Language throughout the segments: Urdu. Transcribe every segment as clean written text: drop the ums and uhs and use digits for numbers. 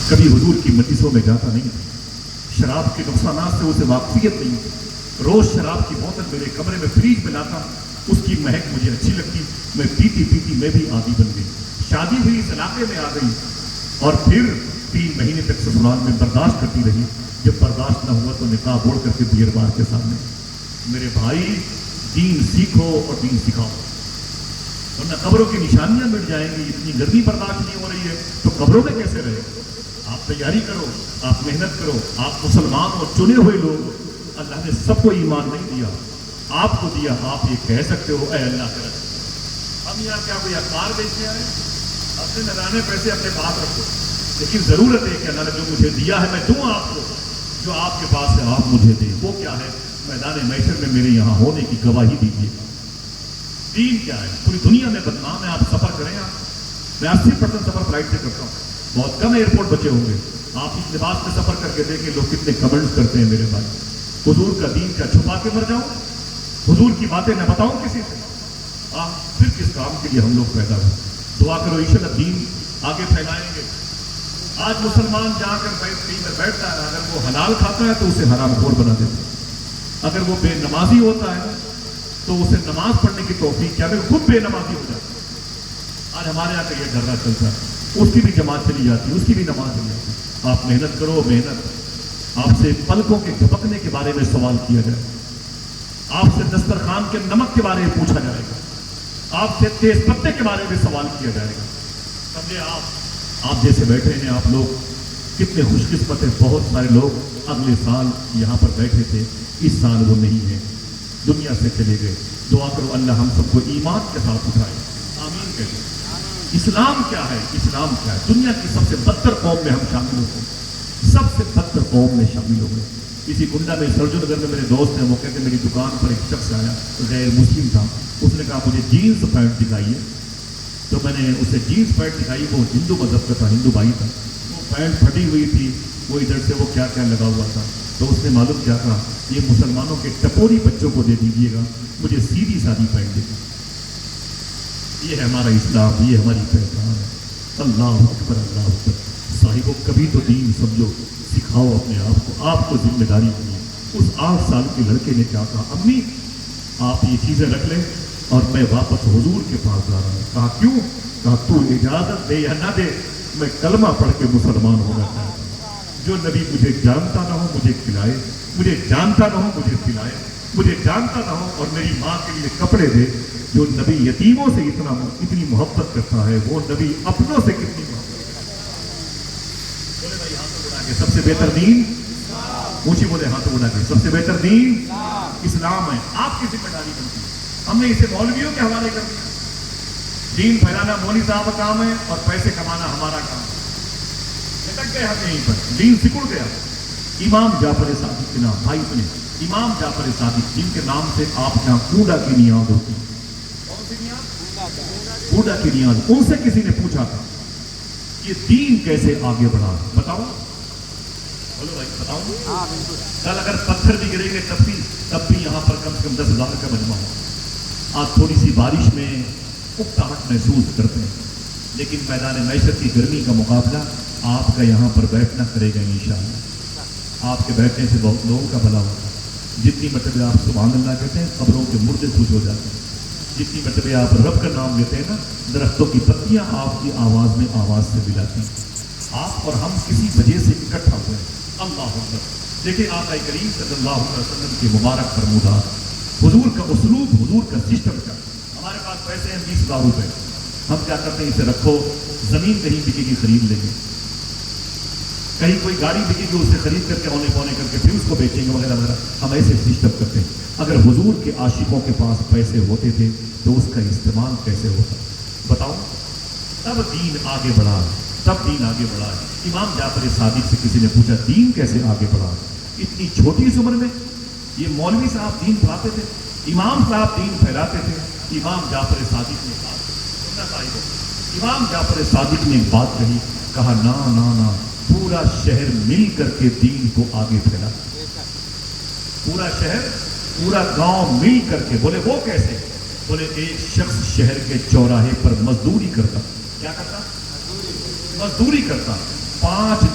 کبھی حضور کی مجلسوں میں جاتا نہیں تھا، شراب کے نقصانات سے اسے واقفیت نہیں تھی، روز شراب کی بوتل میرے کمرے میں فریج میں لاتا، اس کی مہک مجھے اچھی لگتی، میں پیتی پیتی میں بھی عادی بن گئی، شادی ہوئی اس علاقے میں آ گئی اور پھر 3 مہینے تک سسرال میں برداشت کرتی رہی، جب برداشت نہ ہوا تو نقاب اوڑھ کر کے بیر بار کے سامنے، میرے بھائی دین سیکھو اور دین سکھاؤ، ورنہ قبروں کی نشانیاں مٹ جائیں گی، اتنی گرمی برداشت نہیں ہو رہی ہے تو قبروں میں کیسے رہے؟ آپ تیاری کرو، آپ محنت کرو، آپ مسلمان اور چنے ہوئے لوگ، اللہ نے سب کو ایمان نہیں دیا، آپ کو دیا، آپ یہ کہہ سکتے ہو اے اللہ کے رسول ہم یہاں کیا کوئی اخبار بیچنے آئے؟ اپنے نذرانے پیسے اپنے پاس رکھو، لیکن ضرورت ہے کہ اللہ نے جو مجھے دیا ہے میں دوں آپ کو، جو آپ کے پاس ہے آپ مجھے دیں، وہ کیا ہے؟ میدان محشر میں میرے یہاں ہونے کی گواہی دیجیے۔ دین کیا ہے؟ پوری دنیا میں بدنام ہے، آپ سفر کریں، آپ میں 80% سفر فلائٹ سے کرتا ہوں، بہت کم ایئرپورٹ بچے ہوں گے، آپ اس لباس میں سفر کر کے دیکھیں لوگ کتنے کمنٹس کرتے ہیں میرے بھائی، حضور کا دین کیا چھپا کے مر جاؤں؟ حضور کی باتیں نہ بتاؤں کسی سے؟ پھر کس کام کے لیے ہم لوگ پیدا ہوئے؟ دعا کرو انشاءاللہ دین آگے پھیلائیں گے۔ آج مسلمان جا کر بیٹھتا ہے، اگر وہ حلال کھاتا ہے تو اسے حرام خور بنا دیتا ہے، اگر وہ بے نمازی ہوتا ہے تو اسے نماز پڑھنے کی توفیق کیا، اگر خود بے نمازی ہو جاتا ہے۔ آج ہمارے یہاں کا یہ ڈرا چلتا ہے، اس کی بھی جماعت چلی جاتی ہے، اس کی بھی نماز چلی جاتی ہے۔ آپ محنت کرو، محنت، آپ سے پلکوں کے جھپکنے کے بارے میں سوال کیا جائے، آپ سے دسترخوان کے نمک کے بارے میں پوچھا جائے گا، آپ سے تیز پتے کے بارے میں سوال کیا جائے گا۔ سمجھے آپ جیسے بیٹھے ہیں، آپ لوگ کتنے خوش قسمت ہیں، بہت سارے لوگ اگلے سال یہاں پر بیٹھے تھے، اس سال وہ نہیں ہیں، دنیا سے چلے گئے۔ دعا کرو اللہ ہم سب کو ایمان کے ساتھ اٹھائے، آمین کہیے۔ اسلام کیا ہے؟ اسلام کیا ہے؟ دنیا کی سب سے بدتر قوم میں ہم شامل ہوتے ہیں، سب سے بدتر قوم میں شامل ہو گئے۔ اسی کنڈا میں سرجو نگر میں میرے دوست ہیں، وہ کہتے ہیں میری دکان پر ایک شخص آیا، غیر مسلم تھا، اس نے کہا مجھے جینس پینٹ دکھائیے، تو میں نے اسے جینس پینٹ دکھائی، وہ ہندو مذہب کا تھا، ہندو بھائی تھا، وہ پینٹ پھٹی ہوئی تھی، وہ ادھر سے وہ کیا کیا لگا ہوا تھا، تو اس نے معلوم کیا کہا، یہ مسلمانوں کے ٹپوری بچوں کو دے دیجیے گا، مجھے سیدھی سادھی پینٹ دے گا۔ یہ ہے ہمارا اسلام، یہ ہماری پہچان ہے۔ اللہ اکبر، اللہ اکبر۔ صاحبوں کبھی تو دین سمجھو، سکھاؤ اپنے آپ کو ذمہ داری دیں۔ اس 8 سال کے لڑکے نے کیا کہا، امی آپ یہ چیزیں رکھ لیں اور میں واپس حضور کے پاس جا رہا ہوں۔ کہا کیوں؟ کہا تو اجازت دے یا نہ دے، میں کلمہ پڑھ کے مسلمان ہونا چاہتا ہوں۔ جو نبی مجھے جانتا نہ ہو مجھے کھلائے، مجھے جانتا نہ ہو مجھے کھلائے، مجھے جانتا نہ ہو اور میری ماں کے لیے کپڑے دے۔ جو نبی یتیموں سے اتنی محبت کرتا ہے، وہ نبی اپنوں سے کتنی محبت کرتا ہے؟ بولے بھائی ہاتھوں بنا کے سب سے بہتر دین، اونچی بولے ہاتھوں بنا کے سب سے بہتر دین اسلام ہے۔ آپ کی ذمہ داری بنتی ہے، ہم نے اسے مولویوں کے حوالے کر دیا۔ دین پھیلانا مولوی صاحب کا کام ہے اور پیسے کمانا ہمارا کام ہے۔ لٹک گئے ہم یہیں پر، دین سکڑ گیا۔ امام جعفر صادق کے نام، بھائی سنیں، امام جعفر صادق جن کے نام سے آپ کے یہاں کوڈا کی نیاز ہوتی ہے، کون سی نیاز؟ کوڈا کی نیاز۔ ان سے کسی نے پوچھا تھا یہ دین کیسے آگے بڑھا، بتاؤ بولو بھائی بتاؤ۔ کل اگر پتھر بھی گریں گے تب بھی یہاں پر کم سے کم 10,000 کا مجمع ہو۔ آج تھوڑی سی بارش میں اکتاہٹ محسوس کرتے ہیں، لیکن میدان معیشت کی گرمی کا مقابلہ آپ کا یہاں پر بیٹھنا کرے گا انشاءاللہ۔ آپ کے بیٹھنے سے بہت لوگوں کا بھلا ہوگا۔ جتنی مرتبہ آپ سبحان اللہ کہتے ہیں قبروں کے مردے خوش ہو جاتے ہیں، جتنی مرتبہ آپ رب کا نام لیتے ہیں نا، درختوں کی پتیاں آپ کی آواز میں آواز سے ملاتی ہیں۔ آپ اور ہم کسی وجہ سے اکٹھا ہوئے ہیں۔ اللہ اکبر۔ دیکھیں آقا کریم صلی اللہ علیہ وسلم کے مبارک فرمودات، حضور کا اسلوب، حضور کا سسٹم کا۔ ہمارے پاس پیسے ہیں 20,000 روپے، ہم کیا کرتے ہیں، اسے رکھو، زمین کہیں بکے گی خرید لیں گے، کہیں کوئی گاڑی بکے گی اسے خرید کر کے اونے پونے کر کے پھر اس کو بیچیں گے وغیرہ وغیرہ، ہم ایسے سسٹم کرتے ہیں۔ اگر حضور کے عاشقوں کے پاس پیسے ہوتے تھے تو اس کا استعمال کیسے ہوتا، بتاؤ؟ تب دین آگے بڑھا، تب دین آگے بڑھا ہے۔ امام جعفر صادق سے کسی نے پوچھا دین کیسے آگے بڑھا؟ اتنی چھوٹی سی عمر میں یہ مولوی صاحب دین پڑھاتے تھے، امام صاحب دین پھیلاتے تھے۔ امام جعفر صادق نے امام جعفر صادق نے ایک بات کہی، کہا نا نا نا، پورا شہر مل کر کے دین کو آگے پھیلا، پورا شہر، پورا گاؤں مل کر کے۔ بولے وہ کیسے؟ بولے ایک شخص شہر کے چوراہے پر مزدوری کرتا، کیا کرتا؟ مزدوری کرتا، 5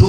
2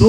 2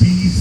20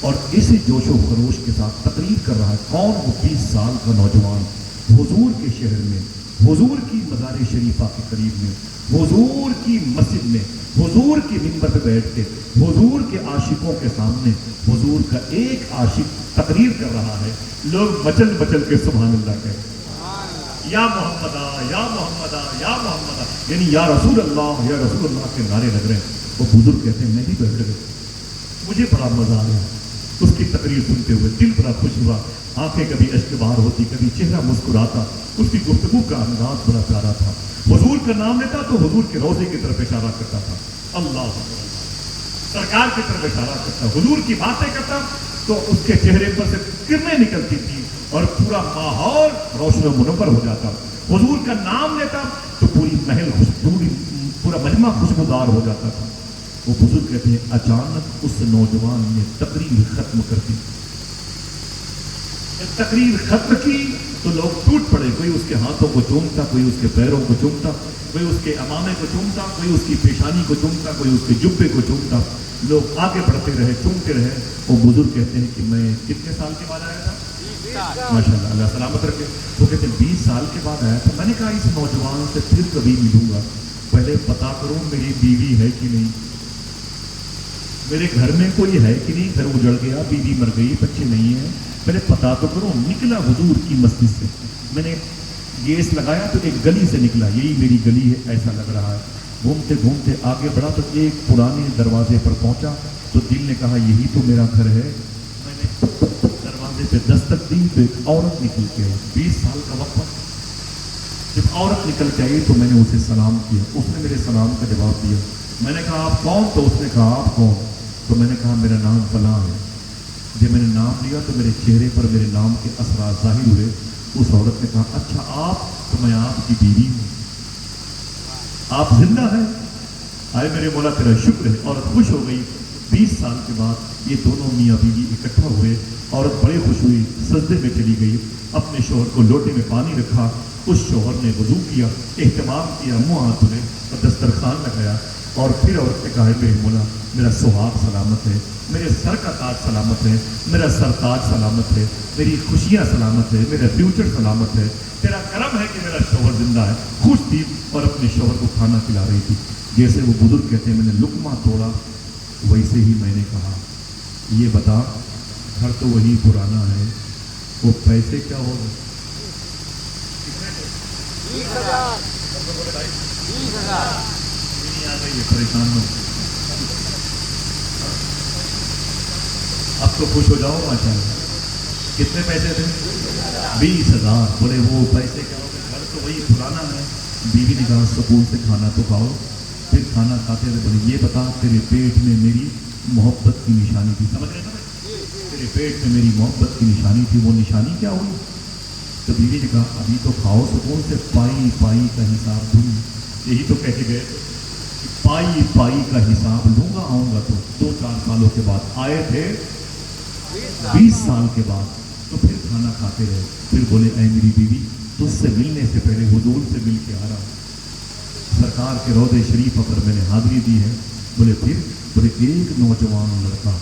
اور اسی جوش و خروش کے ساتھ تقریر کر رہا ہے. کون وہ 20 سال کا نوجوان حضور کے شہر میں، حضور کی مزار شریفہ کے قریب میں، حضور کی مسجد میں، حضور کی منبر پہ بیٹھ کے حضور کے عاشقوں کے سامنے حضور کا ایک عاشق تقریر کر رہا ہے. لوگ مچل مچل کے سبحان اللہ کہتے یا محمد یا محمد یا محمد، یعنی یا رسول اللہ کے نعرے لگ رہے ہیں. وہ بزرگ کہتے ہیں میں بھی بیٹھ گئے، مجھے بڑا مزہ آیا اس کی تقریر سنتے ہوئے، دل بڑا خوش ہوا، آنکھیں کبھی اشک بار ہوتی، کبھی چہرہ مسکراتا. اس کی گفتگو کا انداز بڑا پیارا تھا. حضور کا نام لیتا تو حضور کے روضے کی طرف اشارہ کرتا تھا، اللہ سرکار کی طرف اشارہ کرتا، حضور کی باتیں کرتا تو اس کے چہرے پر سے کرنیں نکلتی تھی اور پورا ماحول روشن و منور ہو جاتا. حضور کا نام لیتا تو پوری محل پورا مجمع خوشبودار ہو جاتا تھا. وہ بزرگ کہتے ہیں اچانک اس نوجوان نے تقریر ختم کر دی. جب تقریر ختم کی تو لوگ ٹوٹ پڑے، کوئی اس کے ہاتھوں کو چومتا، کوئی اس کے پیروں کو چومتا، کوئی اس کے امامے کو چومتا، کوئی اس کی پیشانی کو چومتا، کوئی اس کے جبے کو چومتا. لوگ آگے بڑھتے رہے، چومتے رہے. وہ بزرگ کہتے ہیں کہ میں کتنے سال کے بعد آیا تھا؟ ماشاء اللہ، اللہ سلامت رکھے. وہ کہتے ہیں 20 سال کے بعد آیا تھا. میں نے کہا اس نوجوان سے پھر کبھی ملوں گا، پہلے پتا کروں میری بیوی ہے کہ نہیں، میرے گھر میں کوئی ہے کہ نہیں، گھر اجڑ گیا، بیوی مر گئی، بچے نہیں ہیں، پہلے پتا تو کروں. نکلا حضور کی مسجد سے، میں نے گیس لگایا تو ایک گلی سے نکلا، یہی میری گلی ہے ایسا لگ رہا ہے. گھومتے گھومتے آگے بڑھا تو ایک پرانے دروازے پر پہنچا تو دل نے کہا یہی تو میرا گھر ہے. میں نے دروازے پہ دستک دی تو ایک عورت نکل کے آئی، 20 سال کا وقت. جب عورت نکل کے آئی تو میں نے اسے سلام کیا، اس نے میرے سلام کا جواب دیا. میں نے کہا آپ کون؟ تو اس نے کہا آپ کون؟ تو میں نے کہا میرا نام فلاں ہے. جب میں نے نام لیا تو میرے چہرے پر میرے نام کے اثرات ظاہر ہوئے. اس عورت نے کہا اچھا آپ؟ تو میں آپ کی بیوی ہوں. آپ زندہ ہیں؟ آئے میرے مولا تیرا شکر ہے. عورت خوش ہو گئی. 20 سال کے بعد یہ دونوں میاں بیوی اکٹھا ہوئے. عورت بڑی خوش ہوئی، سجدے میں چلی گئی، اپنے شوہر کو لوٹے میں پانی رکھا. اس شوہر نے وضو کیا، اہتمام کیا، منہ ہاتھ دھلے اور دسترخوان لگایا. اور پھر عورت نے کہا میرے مولا میرا سہاگ سلامت ہے، میرے سر کا تاج سلامت ہے، میرا سر تاج سلامت ہے، میری خوشیاں سلامت ہے، میرا فیوچر سلامت ہے. تیرا کرم ہے کہ میرا شوہر زندہ ہے. خوش تھی اور اپنے شوہر کو کھانا کھلا رہی تھی. جیسے وہ بزرگ کہتے ہیں میں نے لقمہ توڑا ویسے ہی میں نے کہا یہ بتا گھر تو وہی پرانا ہے، وہ پیسے کیا ہو گئے؟ 20,000 پریشان ہو. اب تو خوش ہو جاؤ ماشاء اللہ. کتنے پیسے تھے؟ 20,000. بولے وہ پیسے کیا ہو گئے؟ گھر تو وہی پرانا ہے. بیوی نے کہا سکون سے کھانا تو کھاؤ. پھر کھانا کھاتے ہوئے بولے یہ بتا تیرے پیٹ میں میری محبت کی نشانی تھی. سمجھ رہے نا؟ تیرے پیٹ میں میری محبت کی نشانی تھی، وہ نشانی کیا ہوئی؟ تو بیوی نے کہا ابھی تو کھاؤ سکون سے، پائی پائی کا حساب دوں. یہی تو کہہ کے گئے پائی پائی کا حساب لوں گا. آؤں گا تو 2-4 سالوں کے بعد آئے تھے 20 سال کے بعد. تو پھر کھانا کھاتے رہے. پھر بولے اے میری بیوی تجھ سے ملنے سے پہلے حضور سے مل کے آ رہا ہوں، سرکار کے روضے شریف پر میں نے حاضری دی ہے. بولے پھر؟ بولے ایک نوجوان لڑکا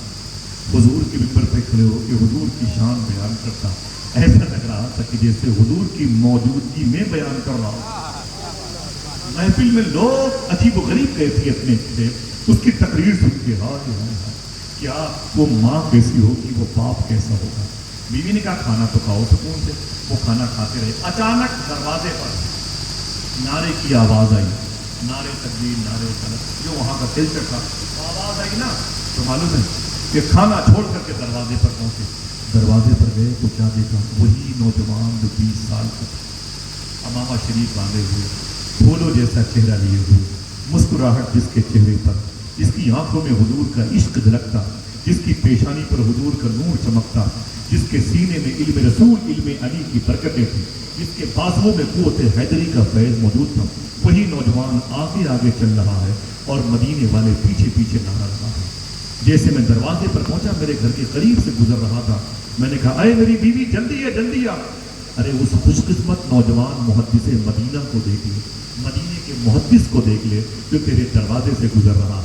حضور کے منبر پہ کھڑے ہو کے حضور کی شان بیان کرتا، ایسا لگ رہا تھا کہ جیسے حضور کی موجودگی میں بیان کر رہا ہوں. محفل میں لوگ عجیب و غریب کیفیت میں تھے. اس کی تقریر سن کے ہائے ہائے کیا وہ ماں کیسی ہوگی، وہ باپ کیسا ہوگا. بیوی نے کہا کھانا تو کھاؤ سکون سے. وہ کھانا کھاتے رہے. اچانک دروازے پر نعرے کی آواز آئی، نعرے تکبیر، نعرے صلوات. جو وہاں کا کلچر تھا آواز آئی نا تو معلوم ہے کہ کھانا چھوڑ کر کے دروازے پر پہنچے. دروازے پر گئے تو کیا دیکھا؟ وہی نوجوان جو 20 سال کا امامہ شریف باندھے ہوئے، پھولوں جیسا چہرہ لیے ہوئے، مسکراہٹ جس کے چہرے پر، جس کی آنکھوں میں حضور کا عشق جھلکتا، جس کی پیشانی پر حضور کا نور چمکتا، جس کے سینے میں علم رسول، علم علی کی برکتیں تھیں، جس کے بازوؤں میں قوت حیدری کا فیض موجود تھا. وہی نوجوان آگے آگے چل رہا ہے اور مدینے والے پیچھے پیچھے نہ رہا ہے. جیسے میں دروازے پر پہنچا میرے گھر کے قریب سے گزر رہا تھا. میں نے کہا اے میری بیوی جلدی ہے جلدی آ. ارے اس خوش قسمت نوجوان محدث مدینہ کو دیکھ لے، مدینے کے محدث کو دیکھ لے جو تیرے دروازے سے گزر رہا ہے.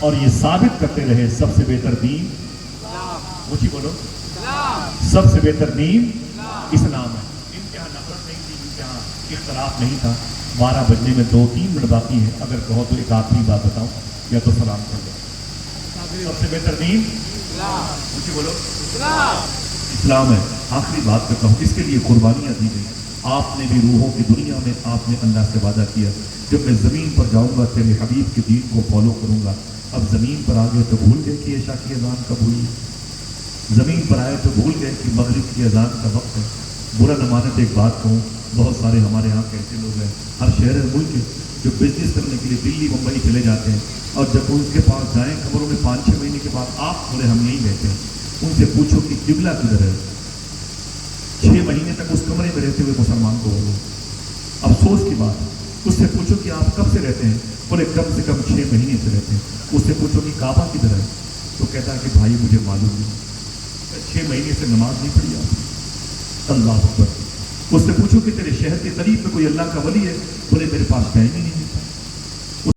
اور یہ ثابت کرتے رہے سب سے بہتر دین اونچی بولو سب سے بہتر دین اسلام ہے. ان کے یہاں نفرت نہیں تھی, ان کے یہاں اختلاف نہیں تھا. 12 بجنے میں 2-3 منٹ باقی ہے, اگر کہو تو ایک آخری بات بتاؤں یا تو سلام کر دو. سب سے بہتر دین اونچی بولو اسلام ہے. آخری بات کرتا ہوں, اس کے لیے قربانیاں دی گئی. آپ نے بھی روحوں کی دنیا میں آپ نے اللہ سے وعدہ کیا جب میں زمین پر جاؤں گا تیرے حبیب کے دین کو فالو کروں گا. اب زمین پر آ گئے تو بھول گئے کہ عشاء کی اذان کب ہوئی. زمین پر آئے تو بھول گئے کہ مغرب کی اذان کا وقت ہے. برا نہ مانت ایک بات کہوں, بہت سارے ہمارے یہاں کے ایسے لوگ ہیں ہر شہر ملک کے جو بزنس کرنے کے لیے دلی ممبئی چلے جاتے ہیں, اور جب ان کے پاس جائیں خبروں میں 5-6 مہینے کے بعد آپ بولے ہم یہیں رہتے ہیں. ان سے پوچھو کہ قبلہ کدھر ہے. 6 مہینے تک اس کمرے میں رہتے ہوئے مسلمان کو ہو گئے. افسوس کی بات. اس سے پوچھو کہ آپ کب سے رہتے ہیں, بولے کم سے کم 6 مہینے سے رہتے ہیں. اس سے پوچھو کہ کعبہ کدھر ہے, تو کہتا ہے کہ بھائی مجھے معلوم نہیں, 6 مہینے سے نماز نہیں پڑھی آپ. اللہ اکبر. اس سے پوچھو کہ تیرے شہر کے قریب میں کوئی اللہ کا ولی ہے, بولے میرے پاس ٹائم ہی نہیں ملتا.